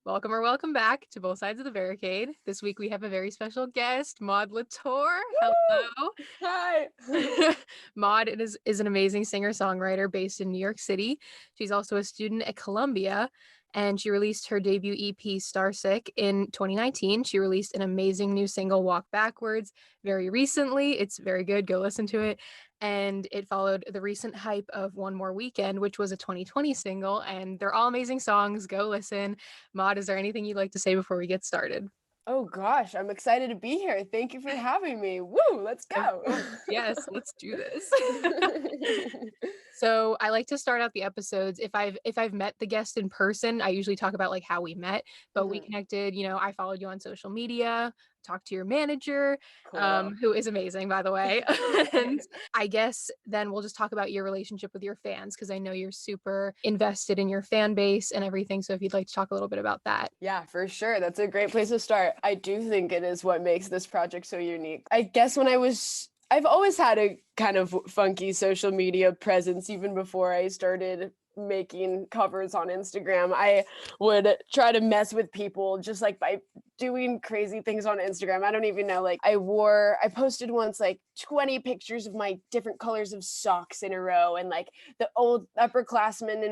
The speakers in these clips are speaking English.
Welcome or welcome back to Both Sides of the Barricade. This week we have a very special guest, Maude Latour. Hello. Hi. Maude is an amazing singer-songwriter based in New York City. She's also a student at Columbia, and she released her debut EP, Starsick, in 2019. She released an amazing new single, Walk Backwards, very recently. It's very good. Go listen to it. And it followed the recent hype of One More Weekend, which was a 2020 single, and they're all amazing songs. Go listen. Maude, is there anything you'd like to say before we get started? Oh gosh, I'm excited to be here. Thank you for having me. Woo, let's Of go. course. Yes, let's do this. So I like to start out the episodes. If I've met the guest in person, I usually talk about like how we met, but we Mhm. connected, I followed you on social media, talked to your manager, Cool. who is amazing, by the way. And I guess then we'll just talk about your relationship with your fans, because I know you're super invested in your fan base and everything. So if you'd like to talk a little bit about that. Yeah, for sure. That's a great place to start. I do think it is what makes this project so unique. I guess I've always had a kind of funky social media presence even before I started making covers on Instagram. I would try to mess with people just like by doing crazy things on Instagram. I don't even know. Like I posted once like 20 pictures of my different colors of socks in a row, and like the old upperclassmen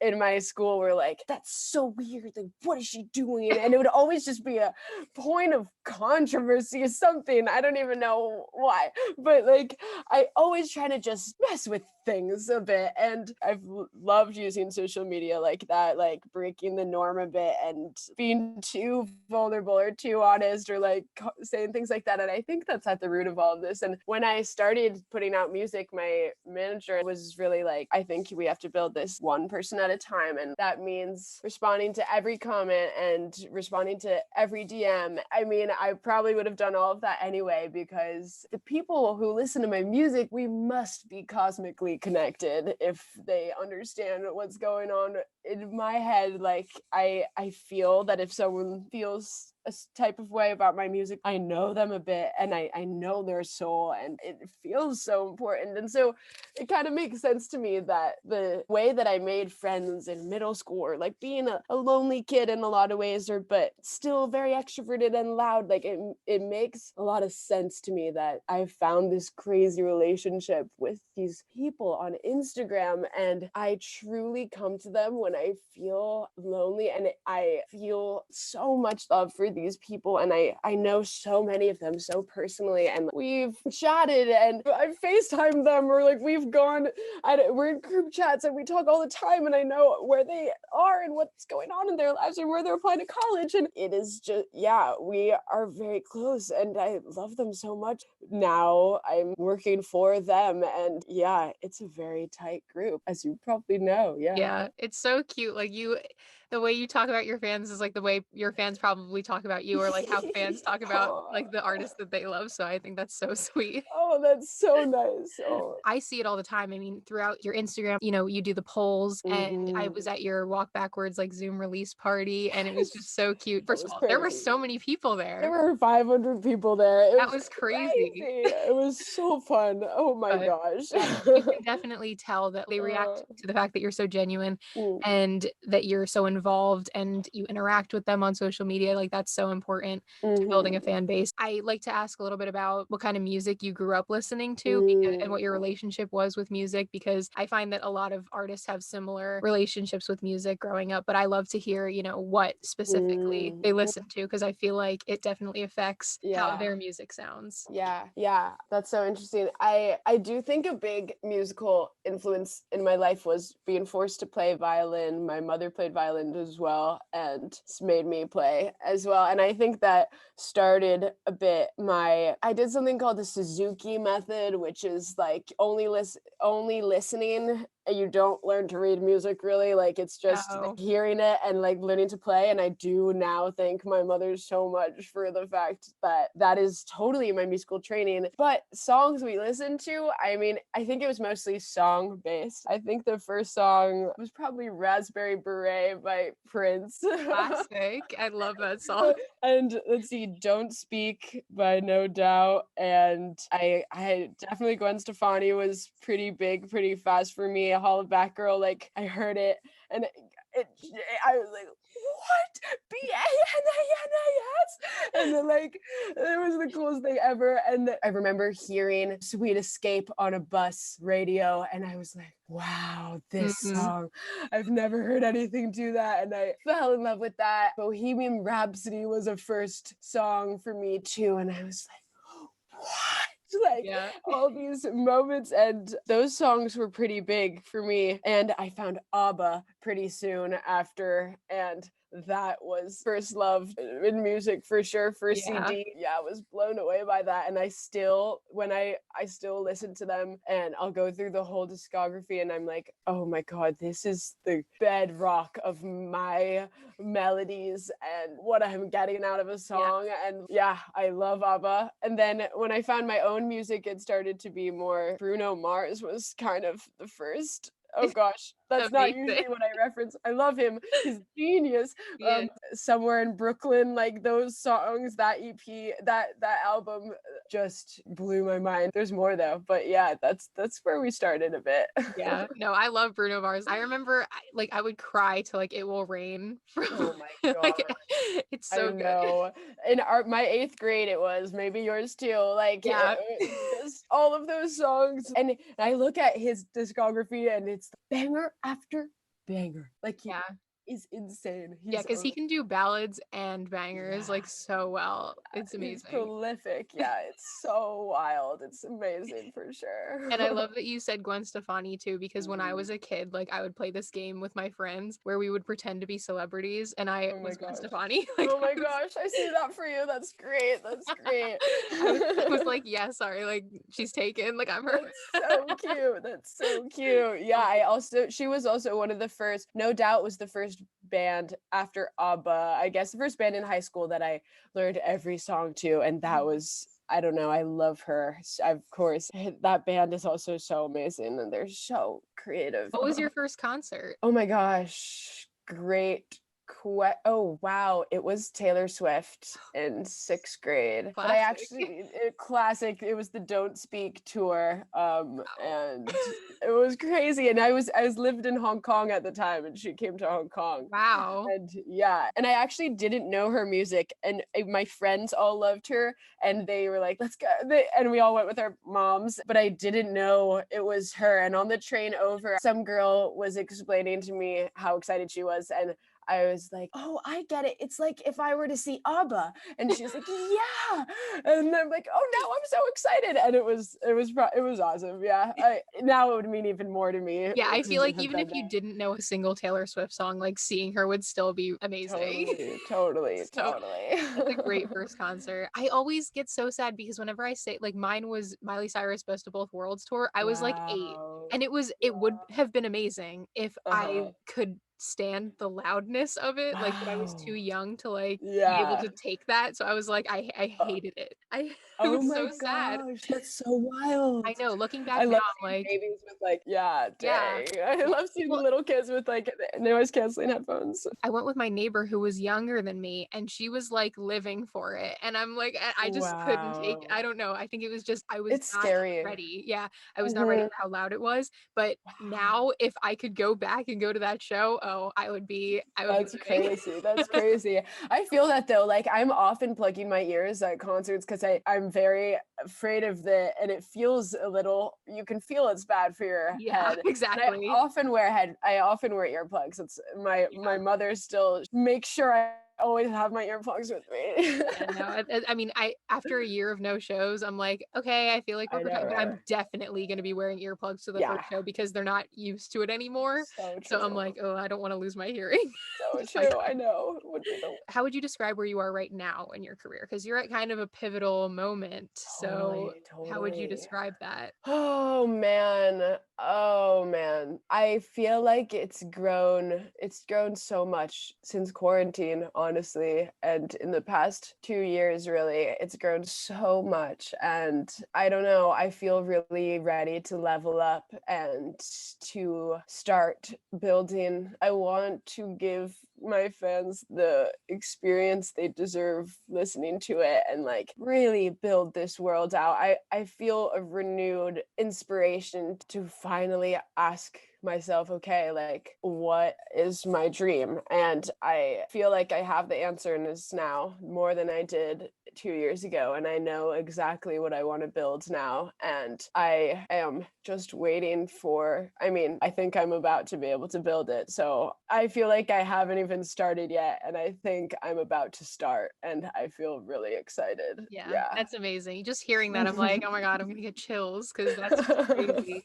in my school were like, "That's so weird. Like, what is she doing?" And it would always just be a point of controversy or something. I don't even know why, but like I always try to just mess with things a bit, and I've loved using social media like that, like breaking the norm a bit and being too vulnerable or too honest or like saying things like that. And I think that's at the root of all of this. And when I started putting out music, my manager was really like, I think we have to build this one person at a time, and that means responding to every comment and responding to every DM. I mean, I probably would have done all of that anyway, because the people who listen to my music, we must be cosmically connected if they understand what's going on in my head. Like I feel that if someone feels a type of way about my music, I know them a bit, and I know their soul, and it feels so important. And so it kind of makes sense to me that the way that I made friends in middle school, or like being a lonely kid in a lot of ways, or but still very extroverted and loud, like it makes a lot of sense to me that I found this crazy relationship with these people on Instagram, and I truly come to them when I feel lonely, and I feel so much love for these people, and I know so many of them so personally, and we've chatted and I've FaceTimed them, or like we're in group chats and we talk all the time, and I know where they are and what's going on in their lives and where they're applying to college, and it is just, yeah, we are very close, and I love them so much. Now I'm working for them, and yeah, it's a very tight group, as you probably know. Yeah. Yeah, it's so cute. The way you talk about your fans is like the way your fans probably talk about you, or like how fans talk about like the artists that they love. So I think that's so sweet. Oh, that's so nice. Oh. I see it all the time. I mean, throughout your Instagram, you do the polls, and I was Mhm. at your Walk Backwards like Zoom release party, and it was Yes. just so cute. That First of was all, there were crazy. so many people There there. were 500 people there. It That was was crazy. crazy. It was so fun. Oh my But gosh. yeah, you can definitely tell that they Uh, react to the fact that you're so genuine mm, and that you're so involved and you interact with them on social media. Like, that's so important to building a mhm, fan base. I like to ask a little bit about what kind of music you grew up listening to, and what your mm, relationship was with music, because I find that a lot of artists have similar relationships with music growing up, but I love to hear, what specifically mm, they mm. listen to, because I feel like it definitely affects how Yeah. their music sounds. Yeah, that's so interesting. I do think a big musical influence in my life was being forced to play violin. My mother played violin as well, and made me play as well. And I think that started a bit I did something called the Suzuki Method, which is like only listening. You don't learn to read music really, like it's just Oh, hearing it and like learning to play. And I do now thank my mother so much for the fact that that is totally my musical training. But songs we listened to, I mean, I think it was mostly song based. I think the first song was probably Raspberry Beret by Prince. classic. I love that song. And let's see, Don't Speak by No Doubt. And I definitely, Gwen Stefani was pretty big, pretty fast for me. A Holla Back Girl, like I heard it, and I was like, what? B-A-N-A-N-A-S? And then like, it was the coolest thing ever. And I remember hearing Sweet Escape on a bus radio, and I was like, wow, this Mhm. song, I've never heard anything do that. And I fell in love with that. Bohemian Rhapsody was a first song for me too. And I was like, what? Like Yeah. all these moments, and those songs were pretty big for me. And I found ABBA pretty soon after, and that was first love in music for sure. First Yeah. CD, yeah, I was blown away by that. And I still, when I still listen to them, and I'll go through the whole discography, and I'm like, oh my god, this is the bedrock of my melodies and what I'm getting out of a Yeah. song. And yeah, I love ABBA. And then when I found my own music, it started to be more Bruno Mars was kind of the first. Oh gosh, that's not Amazing. usually what I reference. I love him. He's genius. Yeah. Somewhere in Brooklyn, like those songs, that EP, that album just blew my mind. There's more though, but yeah, that's where we started a bit. Yeah. No, I love Bruno Mars. I remember I would cry to like It Will Rain from Oh my like god. it's I so good. know. In my eighth grade, it was maybe yours too. Like Yeah. just all of those songs, and I look at his discography, and it's banger after banger. Like he Yeah. is insane. Yeah, because he can do ballads and bangers Yeah. like so well. It's He's amazing. prolific. Yeah, it's so wild. It's amazing for And I sure. love that you said Gwen Stefani too, because when I was Mhm. a kid, like I would play this game with my friends where we would pretend to be celebrities, and I Oh my was Gwen gosh. Stefani. Like Oh my gosh, I see that for you. That's great. That's great. I was like, yeah, sorry, like she's taken, like I'm her. That's so cute. That's so cute. Yeah, I also she was also one of the first, no doubt was the first band after ABBA. I guess the first band in high school that I learned every song to, and that was I don't know, I love her. Of course, that band is also so amazing, and they're so creative. What was your first concert? Oh my gosh, great. Oh wow, it was Taylor Swift in sixth grade. But I Classic. actually classic. It was the Don't Speak tour, Wow. and it was crazy. And I was lived in Hong Kong at the time, and she came to Hong Kong, Wow. and yeah, and I actually didn't know her music, and my friends all loved her, and they were like, "Let's go," and we all went with our moms, but I didn't know it was her. And on the train over, some girl was explaining to me how excited she was, and I was like, "Oh, I get it. It's like if I were to see ABBA," and she's like, "Yeah," and I'm like, "Oh, now I'm so excited!" And it was awesome. Yeah, now it would mean even more to me Yeah, I feel to like have even been if you there. didn't know a single Taylor Swift song, like seeing her would still be amazing. Totally, totally, So totally. that's a great first concert. I always get so sad because whenever I say like mine was Miley Cyrus Best of Both Worlds tour, I was like 8. Wow. And it would Wow. have been amazing if I Uh-huh. could stand the loudness of it. Like, but I was too Wow. young to like be able Yeah. to take that. So I was like, I Uh, hated it. I it oh was my so sad. gosh, that's so wild. I know, looking I back now, love I'm seeing like, babies with like, yeah, yeah. dang. I Yeah. love seeing Well, little kids with like noise canceling headphones. I went with my neighbor who was younger than me, and she was like living for it. And I'm like, I just couldn't take, I Wow. don't know. I think it was just, I was It's not scary. ready. Yeah, I was not ready Mhm. for how loud it was. But now, if I could go back and go to that show, oh, I would be That's living. crazy. That's crazy. I feel that though. Like I'm often plugging my ears at concerts because I'm very afraid of and it feels a little, you can feel it's bad for your Yeah, head. And exactly. I often wear earplugs. It's my Yeah. mother still makes sure I always have my earplugs with me. Yeah, no, I mean, I after a year of no shows, I'm like, okay, I feel like we're I know, protected, but right? I'm definitely going to be wearing earplugs to the Yeah. first show because they're not used to it anymore. So So I'm true. like, oh, I don't want to lose my hearing. So Just like, true. I know. Would be the how would you describe where you are right now in your career? Because you're at kind of a pivotal moment. So totally, how would you totally. describe that? Oh man. Oh man. I feel like it's grown so much since quarantine, honestly. And in the past 2 years, really, it's grown so much. And I don't know, I feel really ready to level up and to start building. I want to give my fans the experience they deserve listening to it, and like really build this world out. I feel a renewed inspiration to finally ask myself, okay, like what is my dream? And I feel like I have the answer in this now more than I did 2 years ago. And I know exactly what I want to build now. And I am just waiting for, I mean, I think I'm about to be able to build it. So I feel like I haven't even started yet. And I think I'm about to start. And I feel really excited. Yeah, Yeah. that's amazing. Just hearing that, I'm like, oh my God, I'm gonna get chills because that's just crazy.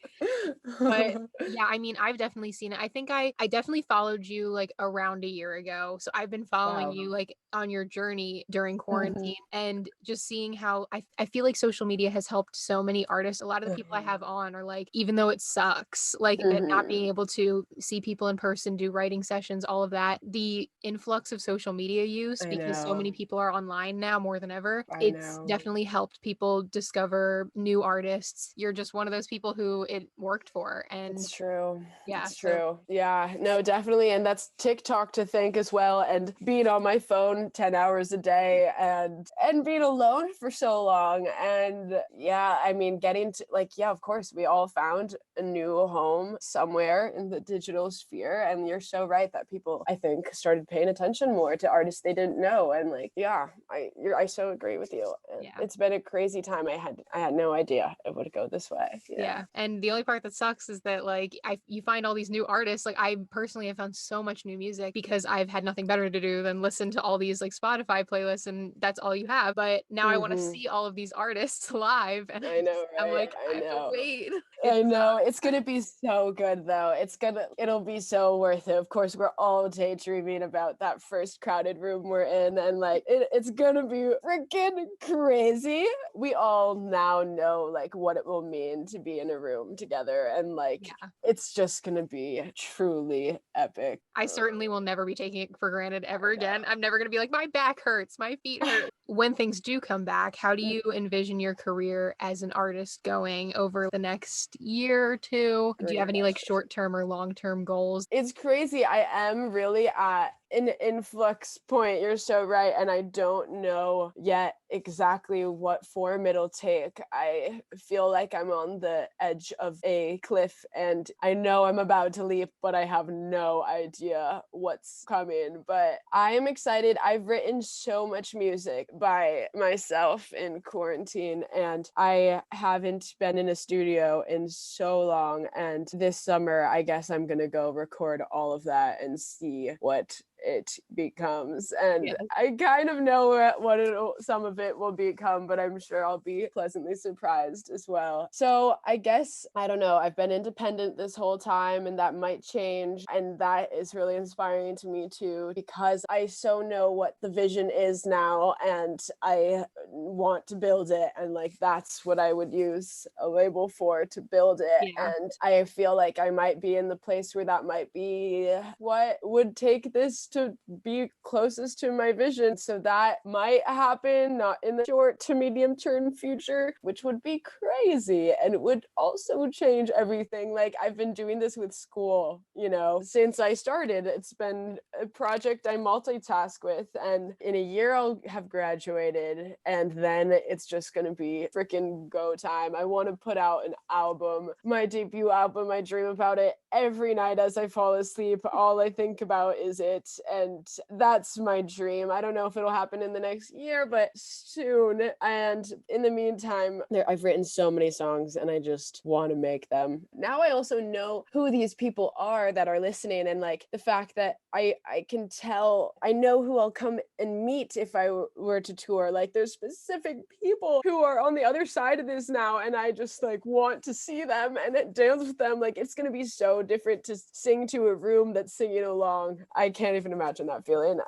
But yeah, I mean, I've definitely seen it. I think I definitely followed you like around a year ago. So I've been following Wow. you like on your journey during quarantine Mhm. and just seeing how I feel like social media has helped so many artists. A lot of the people I Mhm. have on are like, even though it sucks, like not Mhm. being able to see people in person, do writing sessions, all of that, the influx of social media use I because so know. many people are online now more than ever, I it's know. definitely helped people discover new artists. You're just one of those people who it worked for. And It's true. yeah, It's so true. Yeah, no, definitely. And that's TikTok to thank as well. And being on my phone 10 hours a day and being alone for so long. And yeah, I mean, getting to like, yeah, of course, we all found a new home somewhere in the digital sphere. And you're so right that people, I think, started paying attention more to artists they didn't know. And like, yeah, I so agree with you. And yeah. it's been a crazy time. I had no idea it would go this way. Yeah. Yeah. And the only part that sucks is that like you find all these new artists. Like I personally have found so much new music because I've had nothing better to do than listen to all these like Spotify playlists and that's all you have. But now I want to Hmm. see all of these artists live and I know, I'm right? like, I I have to know. wait. It I know. It's gonna be so good though. It'll be so worth it. Of course, we're all daydreaming about that first crowded room we're in, and like it's gonna be freaking crazy. We all now know like what it will mean to be in a room together, and like yeah. it's just gonna be truly epic. I certainly will never be taking it for granted ever I again. I'm never going to be like, my back hurts, my feet hurt. When things do come back, how do know. you envision your career as an artist going over the next year or two? Do you Great have any like question. short term or long term goals? It's crazy. I am really at an influx point. You're so right. And I don't know yet exactly what form it'll take. I feel like I'm on the edge of a cliff and I know I'm about to leap, but I have no idea what's coming. But I am excited. I've written so much music by myself in quarantine, and I haven't been in a studio in so long. And this summer, I guess I'm going to go record all of that and see what it becomes. Yeah. And I kind of know some of it will become, but I'm sure I'll be pleasantly surprised as well. So I guess, I don't know, I've been independent this whole time and that might change. And that is really inspiring to me too, because I so know what the vision is now and I want to build it. And like, that's what I would use a label for, to build it. Yeah. And I feel like I might be in the place where that might be what would take this to be closest to my vision. So that might happen, not in the short to medium term future, which would be crazy. And it would also change everything. Like I've been doing this with school, since I started. It's been a project I multitask with. And in a year, I'll have graduated. And then it's just going to be freaking go time. I want to put out an album, my debut album. I dream about it every night as I fall asleep. All I think about is it. And that's my dream. I don't know if it'll happen in the next year, but soon. And in the meantime, I've written so many songs and I just want to make them. Now I also know who these people are that are listening, and like the fact that I can tell, I know who I'll come and meet if I were to tour. Like there's specific people who are on the other side of this now, and I just like want to see them and dance with them. Like it's gonna be so different to sing to a room that's singing along. I can't even imagine that feeling.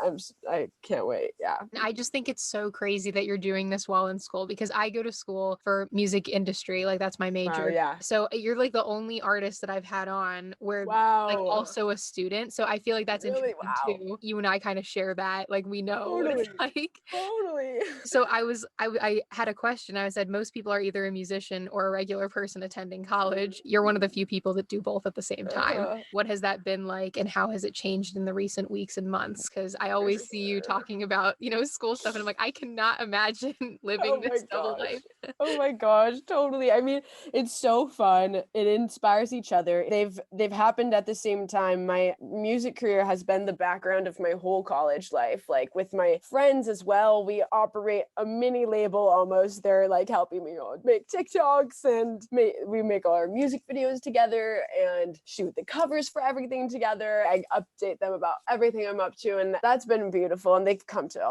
I can't wait. Yeah. I just think it's so crazy that you're doing this while in school because I go to school for music industry, like that's my Wow. major. Yeah. So you're like the only artist that I've had on where like Wow. also a student. So I feel like that's Really? interesting Wow. too. You and I kind of share that. Like we know what it's Totally. like. Totally. So I I had a question. I said, most people are either a musician or a regular person attending college. You're one of the few people that do both at the same time. Uh-huh. What has that been like, and how has it changed in the recent weeks and months? Because I always see you talking about, school stuff, and I'm like, I cannot imagine living Oh my this double gosh. life. Oh my gosh, totally. I mean, it's so fun. It inspires each other. They've happened at the same time. My music career has been the background of my whole college life. Like with my friends as well, we operate a mini label almost. They're like helping me make TikToks and we make all our music videos together and shoot the covers for everything together. I update them about everything I'm up to, and that's been beautiful. And they've come to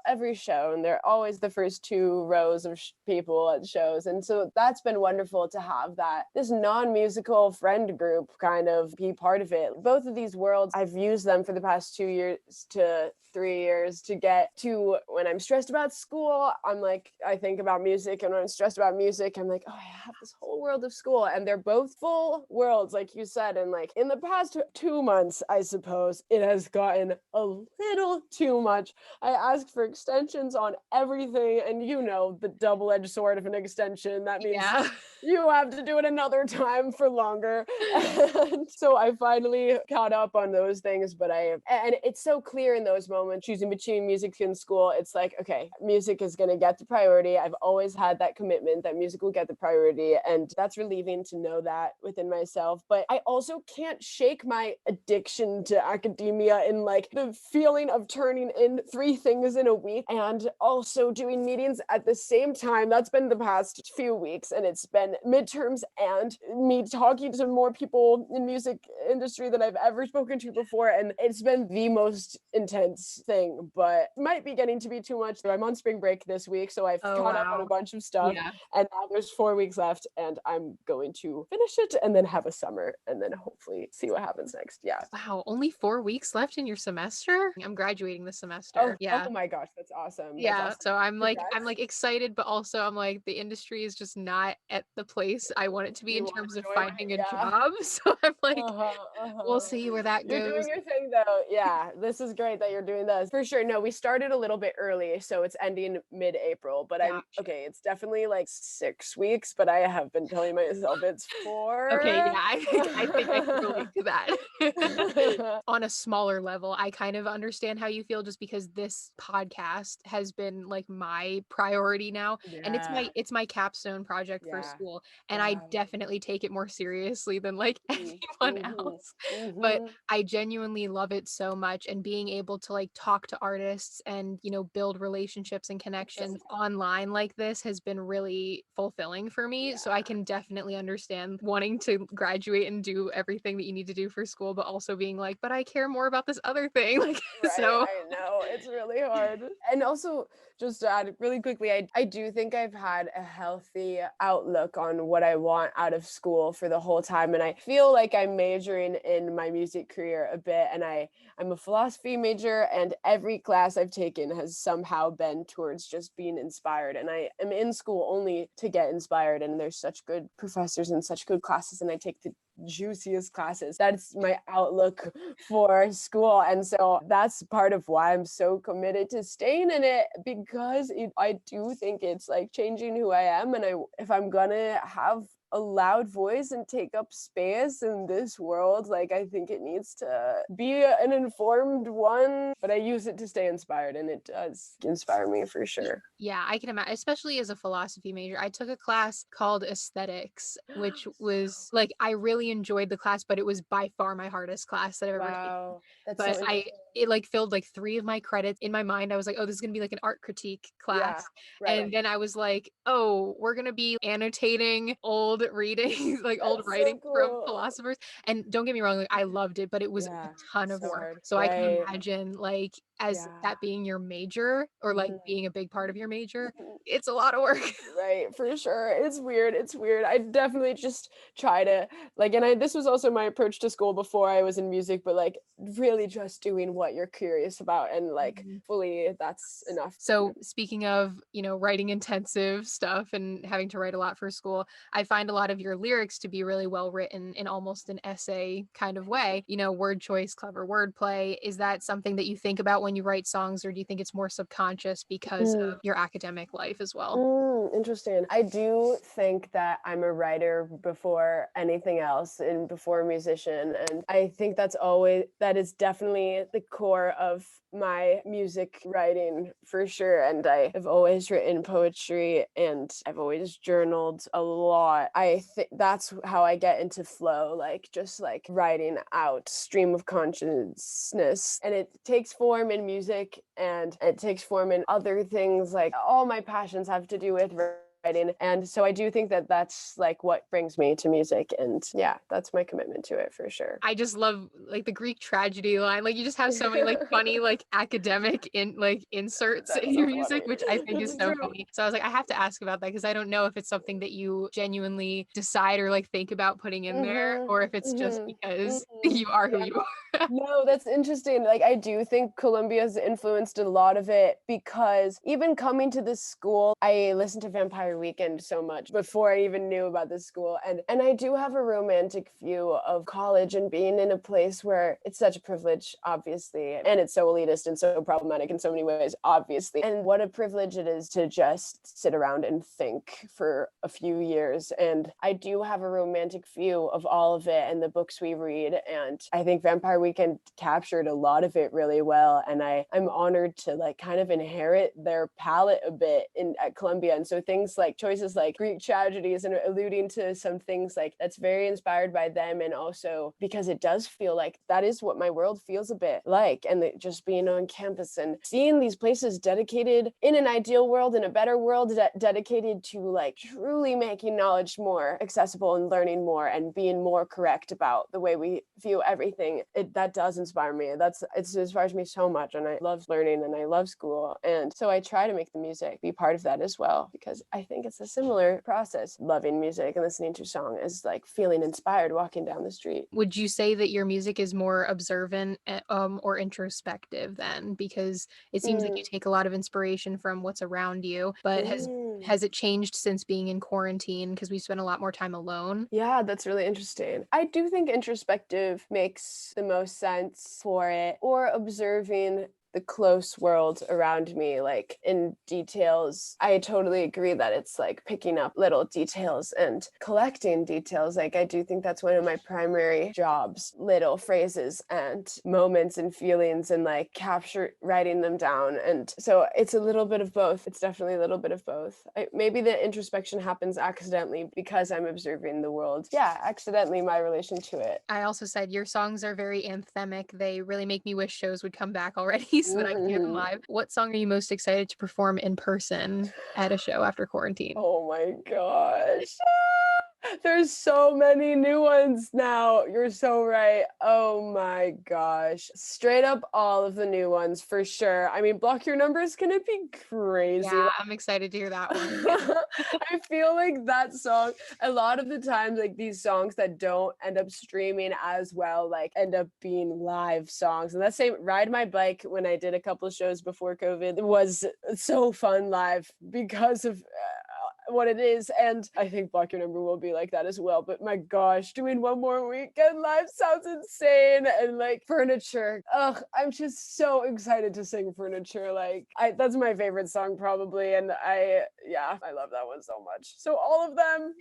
every show, and they're always the first two rows of people at shows. And so that's been wonderful to have this non-musical friend group kind of be part of it. Both of these worlds, I've used them for the past 2 years to 3 years to get to when I'm stressed about school. I'm like, I think about music, and when I'm stressed about music, I'm like, oh, I have this whole world of school, and they're both full worlds, like you said. And like in the past 2 months, I suppose it has gotten a little too much. I asked for extensions on everything, and the double-edged sword of an extension. That means Yeah. you have to do it another time for longer. And so I finally caught up on those things, and it's so clear in those moments, choosing between music and school. It's like, okay, music is going to get the priority. I've always had that commitment that music will get the priority. And that's relieving to know that within myself. But I also can't shake my addiction to academia and like the feeling of turning in 3 things in a week and also doing meetings at the same time. That's been the past few weeks, and it's been midterms and me talking to more people in music industry than I've ever spoken to before, and it's been the most intense thing, but might be getting to be too much. I'm on spring break this week, so I've Oh, caught up on a wow. bunch of stuff, Yeah. and now there's 4 weeks left, and I'm going to finish it and then have a summer and then hopefully see what happens next. Yeah. Wow, only 4 weeks left in your semester? I'm graduating this semester. Oh Yeah. my gosh, that's awesome. That's Yeah, awesome. so I'm Congrats. excited, but also I'm like the industry is just not at the place I want it to be You in want terms to of join finding it? a Yeah. job. So I'm like, Uh-huh, we'll uh-huh. see where that You're doing goes. your thing though. Yeah, this is great that you're doing this. For sure. No, we started a little bit early, so it's ending mid-April, but I'm Gotcha. okay, it's definitely like 6 weeks, but I have been telling myself it's Okay, 4. yeah, I think I can relate to that. On a smaller level, I kind of understand how you feel just because this podcast has been like my priority now, and it's Yeah. my capstone project for Yeah. school, and I Wow. definitely take it more seriously than like Mm, anyone mhm. else. But Mhm. I genuinely love it so much, and being able to like talk to artists and, build relationships and It's so connections fun. online like this has been really fulfilling for me. So I Yeah. can definitely understand wanting to graduate and do everything that you need to do for school, but also being like, but I care more about this other thing. Like, Right, so I know, it's really hard. And also, just to add really quickly, I do think I've had a healthy outlook on what I want out of school for the whole time. And I feel like I'm majoring in my music career a bit. And I'm a philosophy major, and every class I've taken has somehow been towards just being inspired. And I am in school only to get inspired. And there's such good professors and such good classes, and I take the juiciest classes. That's my outlook for school. And so that's part of why I'm so committed to staying in it, because I do think it's like changing who I am. And if I'm gonna have a loud voice and take up space in this world, like I think it needs to be an informed one, but I use it to stay inspired, and it does inspire me for sure. Yeah, I can imagine, especially as a philosophy major. I took a class called aesthetics, which was like, I really enjoyed the class, but it was by far my hardest class that I've ever taken. Wow, that's so But interesting. it like filled like 3 of my credits. In my mind, I was like, oh, this is gonna be like an art critique Yeah, class. right. And then I was like, oh, we're gonna be annotating old readings, like old That's so writings from cool. philosophers. And don't get me wrong, like I loved it, but it was a Yeah, ton of so work. hard. So I can Right. imagine like as Yeah. that being your major or like Mhm. being a big part of your major, Mhm. it's a lot of work. Right, for sure. It's weird. It's weird. I definitely just try to like, and this was also my approach to school before I was in music, but like really just doing what you're curious about, and like Mhm. fully that's enough. So speaking of, writing intensive stuff and having to write a lot for school, I find a lot of your lyrics to be really well written in almost an essay kind of way. Word choice, clever wordplay. Is that something that you think about when when you write songs, or do you think it's more subconscious because of your academic life as well? Interesting. I do think that I'm a writer before anything else and before a musician. And I think that is definitely the core of my music writing for sure. And I have always written poetry and I've always journaled a lot. I think that's how I get into flow, like just like writing out stream of consciousness. And it takes form in music and it takes form in other things. Like all my passions have to do with writing. And so I do think that that's like what brings me to music. And yeah, that's my commitment to it for sure. I just love like the Greek tragedy line. Like you just have so many like funny like academic inserts That's in so your music, funny. which I think is It's so true. funny. So I was like, I have to ask about that because I don't know if it's something that you genuinely decide or like think about putting in there, or if it's just because you are who Yeah. you are. No, that's interesting. Like, I do think Columbia's influenced a lot of it because even coming to this school, I listened to Vampire Weekend so much before I even knew about this school. And I do have a romantic view of college and being in a place where it's such a privilege, obviously, and it's so elitist and so problematic in so many ways, obviously. And what a privilege it is to just sit around and think for a few years. And I do have a romantic view of all of it and the books we read. And I think Vampire Weekend captured a lot of it really well, and I'm honored to like kind of inherit their palette a bit at Columbia. And so things like choices like Greek tragedies and alluding to some things like that's very inspired by them, and also because it does feel like that is what my world feels a bit like. And just being on campus and seeing these places dedicated in an ideal world, in a better world, dedicated to like truly making knowledge more accessible and learning more and being more correct about the way we view everything. That does inspire me. It inspires me so much, and I love learning and I love school. And so I try to make the music be part of that as well, because I think it's a similar process. Loving music and listening to a song is like feeling inspired walking down the street. Would you say that your music is more observant or introspective then? Because it seems like you Mm. take a lot of inspiration from what's around you, but has it changed since being in quarantine because we spent a lot more time alone? Yeah, that's really interesting. I do think introspective makes the most sense for it, or observing the close world around me, like in details. I totally agree that it's like picking up little details and collecting details. Like, I do think that's one of my primary jobs, little phrases and moments and feelings, and like writing them down. And so it's a little bit of both. It's definitely a little bit of both. Maybe the introspection happens accidentally because I'm observing the world. Yeah, accidentally, my relation to it. I also said your songs are very anthemic. They really make me wish shows would come back already so that I can hear them live. What song are you most excited to perform in person at a show after quarantine? Oh my gosh. There's so many new ones now. You're so right. Oh my gosh. Straight up all of the new ones for sure. I mean, Block Your Number is gonna be crazy. Yeah, I'm excited to hear that one. I feel like that song, a lot of the times, like these songs that don't end up streaming as well, like end up being live songs. And that same Ride My Bike, when I did a couple shows before COVID, was so fun live because of what it is. And I think Block Your Number will be like that as well. But my gosh, doing one more weekend live sounds insane. And like Furniture, I'm just so excited to sing Furniture. Like, that's my favorite song probably. And I love that one so much. So all of them.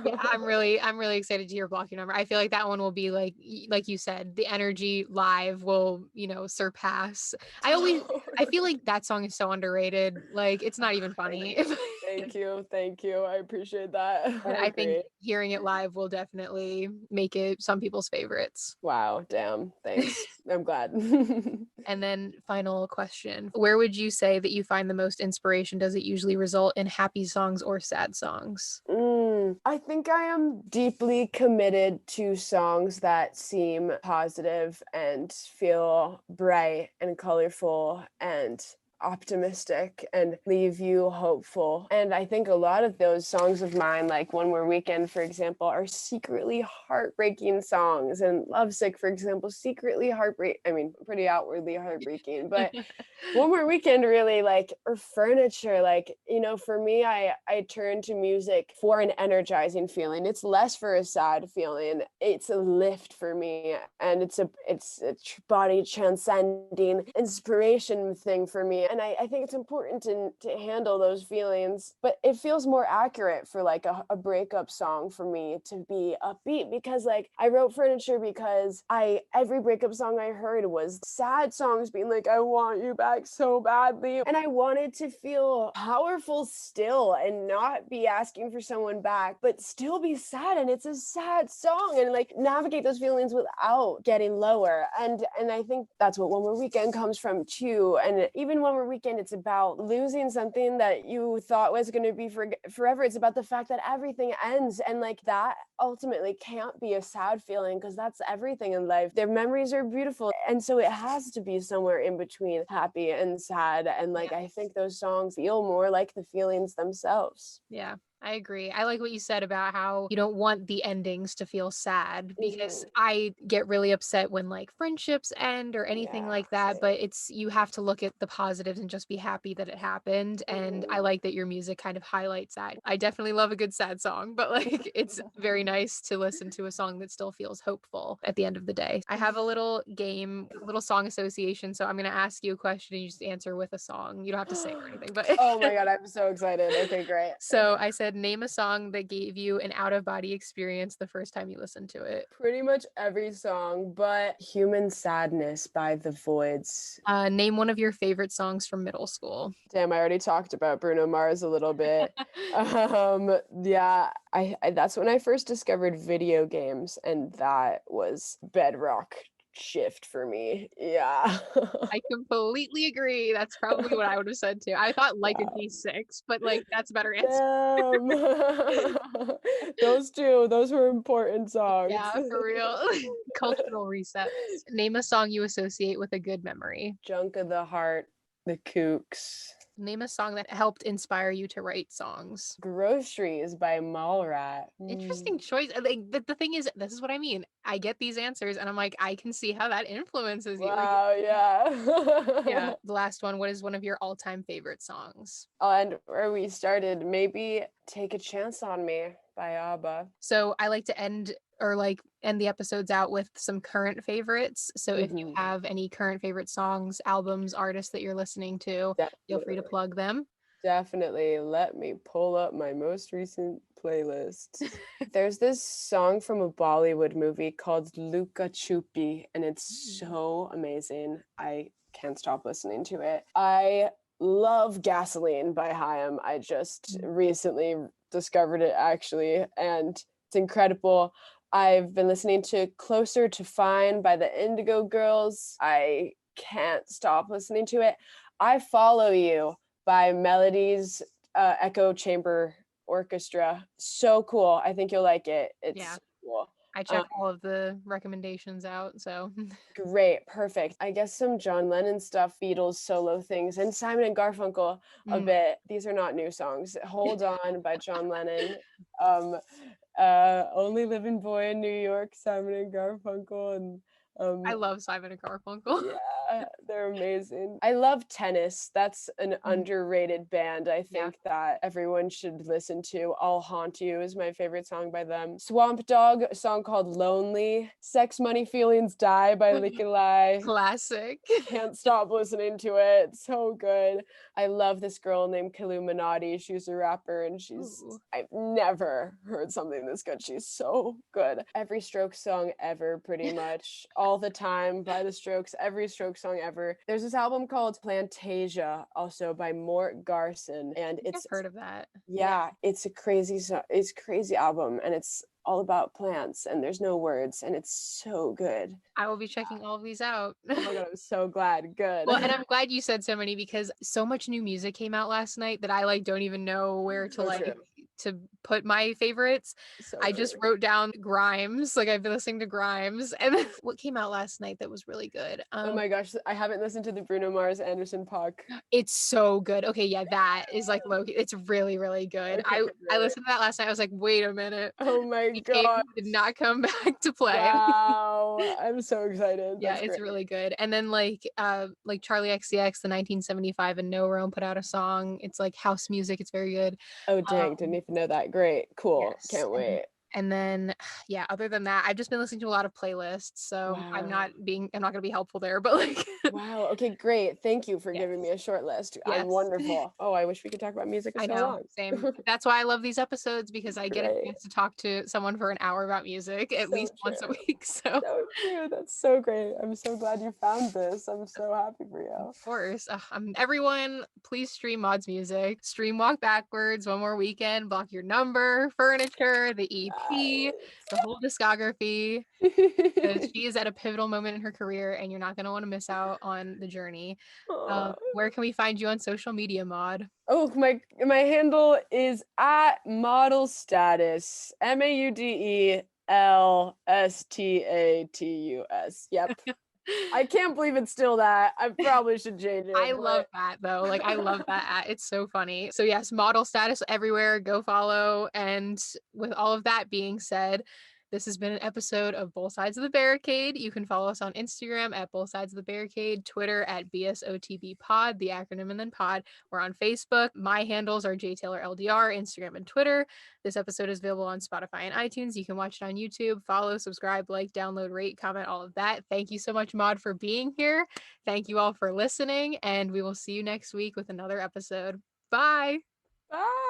Yeah, I'm really excited to hear Block Your Number. I feel like that one will be like you said, the energy live will, surpass. I feel like that song is so underrated. Like it's not even funny. Thank you. Thank you. I appreciate that. And I I think agree. hearing it live will definitely make it some people's favorites. Wow, damn. Thanks. I'm glad. And then final question. Where would you say that you find the most inspiration? Does it usually result in happy songs or sad songs? I think I am deeply committed to songs that seem positive and feel bright and colorful and optimistic and leave you hopeful. And I think a lot of those songs of mine, like One More Weekend, for example, are secretly heartbreaking songs. And Lovesick, for example, secretly pretty outwardly heartbreaking. But One More Weekend really, like, or Furniture, like, for me, I turn to music for an energizing feeling. It's less for a sad feeling. It's a lift for me, and it's a body transcending inspiration thing for me. And I think it's important to handle those feelings, but it feels more accurate for like a breakup song for me to be upbeat, because like I wrote Furniture because every breakup song I heard was sad songs being like, I want you back so badly. And I wanted to feel powerful still and not be asking for someone back, but still be sad. And it's a sad song, and like navigate those feelings without getting lower. And I think that's what One More Weekend comes from too. And even One More Weekend, it's about losing something that you thought was going to be forever. It's about the fact that everything ends, and like that ultimately can't be a sad feeling, because that's everything in life. Their memories are beautiful, and so it has to be somewhere in between happy and sad. And like I think those songs feel more like the feelings themselves. Yeah, I agree. I like what you said about how you don't want the endings to feel sad, because I get really upset when like friendships end or anything like that, but you have to look at the positives and just be happy that it happened. And I like that your music kind of highlights that. I definitely love a good sad song, but like it's very nice to listen to a song that still feels hopeful at the end of the day. I have a little game, a little song association, so I'm going to ask you a question and you just answer with a song. You don't have to sing or anything, but Oh my God, I'm so excited. Okay, great. So I said, name a song that gave you an out of body experience the first time you listened to it. Pretty much every song, but Human Sadness by The Voids. Name one of your favorite songs from middle school. Damn, I already talked about Bruno Mars a little bit. Yeah, I that's when I first discovered video games, and that was bedrock shift for me. Yeah. I completely agree. That's probably what I would have said too. I thought like a D6, but like that's a better answer. Damn. Those were important songs. Yeah, for real. Cultural resets. Name a song you associate with a good memory. Junk of the Heart, The Kooks. Name a song that helped inspire you to write songs. Groceries by Mallrat. Interesting choice. Like the thing is, this is what I mean. I get these answers and I'm like, I can see how that influences you. Wow, yeah. Yeah. The last one, what is one of your all-time favorite songs? And where we started, maybe Take a Chance on Me by ABBA. So I like to end the episodes out with some current favorites. So if you have any current favorite songs, albums, artists that you're listening to, feel free to plug them. Definitely. Let me pull up my most recent playlist. There's this song from a Bollywood movie called Luka Chupi, and it's so amazing. I can't stop listening to it. I love Gasoline by Haim. I just recently discovered it actually, and it's incredible. I've been listening to Closer to Fine by the Indigo Girls. I can't stop listening to it. I Follow You by Melody's Echo Chamber Orchestra. So cool. I think you'll like it. It's cool. I checked all of the recommendations out, so. Great, perfect. I guess some John Lennon stuff, Beatles solo things, and Simon and Garfunkel a bit. These are not new songs. Hold On by John Lennon. Only Living Boy in New York, Simon and Garfunkel, and I love Simon and Garfunkel. Yeah, they're amazing. I love Tennis. That's an underrated band. I think that everyone should listen to. I'll Haunt You is my favorite song by them. Swamp Dogg, a song called Lonely. Sex, Money, Feelings, Die by Lickilai. Classic. Can't stop listening to it. It's so good. I love this girl named Killuminati. She's a rapper, and I've never heard something this good. She's so good. Every Strokes song ever, pretty much. All the Time by the Strokes. Every Strokes song ever. There's this album called Plantasia, also by Mort Garson, and I've heard of that. Yeah, it's a crazy album, and it's all about plants, and there's no words, and it's so good. I will be checking all of these out. Oh my God, I'm so glad. Good. Well, and I'm glad you said so many, because so much new music came out last night that I don't even know where to to put my favorites. So I just true. wrote down Grimes. Like I've been listening to Grimes. And then what came out last night that was really good? Oh my gosh, I haven't listened to the Bruno Mars Anderson Paak. It's so good. Okay, yeah, that is like low key. It's really, really good. Okay, I great. listened to that last night. I was like, wait a minute. Oh my He came, gosh. he did not come back to play. Wow. I'm so excited. Yeah, That's it's great. really good. And then like Charlie XCX, the 1975 and No Rome put out a song. It's like house music. It's very good. Oh dang, didn't Um, even know that. Great. Cool. yes. Can't wait. And then yeah, other than that, I've just been listening to a lot of playlists. So Wow. I'm not gonna be helpful there, but like Wow. Okay, great. Thank you for yes. giving me a short list. I'm Yes. wonderful. Oh, I wish we could talk about music I so know, long. same. That's why I love these episodes because I get a Great. chance to talk to someone for an hour about music at So least once a true. week. So, So true. That's so great. I'm so glad you found this. I'm so happy for of you. course, everyone, please stream Maud's music. Stream Walk Backwards, One More Weekend, Block Your Number, Furniture, the EP, the whole discography. Because Yes. she is at a pivotal moment in her career, and you're not going to want to miss out on the journey. Aw. Where can we find you on social media, Maud? Oh, my handle is at model status. MAUDELSTATUS. Yep. I can't believe it's still that. I probably should change I it, love but that though. Like I love that. It's so funny. So yes, model status everywhere. Go follow. And with all of that being said, this has been an episode of Both Sides of the Barricade. You can follow us on Instagram at Both Sides of the Barricade, Twitter at BSOTB Pod, the acronym and then pod. We're on Facebook. My handles are JTaylorLDR, Instagram and Twitter. This episode is available on Spotify and iTunes. You can watch it on YouTube. Follow, subscribe, like, download, rate, comment, all of that. Thank you so much, Maud, for being here. Thank you all for listening, and we will see you next week with another episode. Bye. bye.